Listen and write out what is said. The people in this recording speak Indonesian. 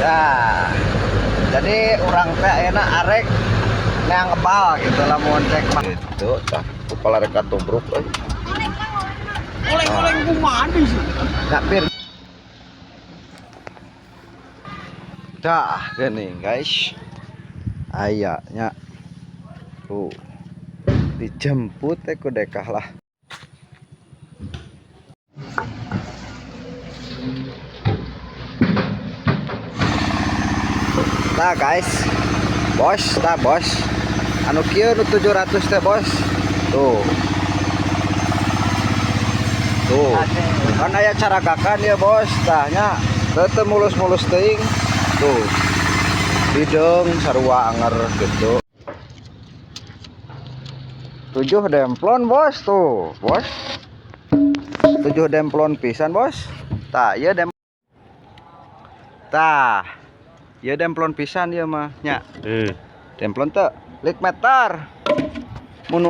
Nah, jadi orang teh enak arek yang ngebal gitu lah mau cek mah. Itu tah kepala reka tubruk euy. Oleng-oleng kumaha sih? Ngapir. Dah, gini guys. Ayahnya tuh dijemput ku dekah lah. Nah guys, bos, nah bos, anu kieu nu 700 teh bos, tuh, kan aya cara gakan ya bos, tahnya, teu mulus-mulus teuing, tuh, hidung sarua anger gitu. 7 demplon bos tuh, bos, 7 demplon pisan bos, tah, iya tah. Ya demplon pisan ya mah nya. Demplon teh lik meter. Munu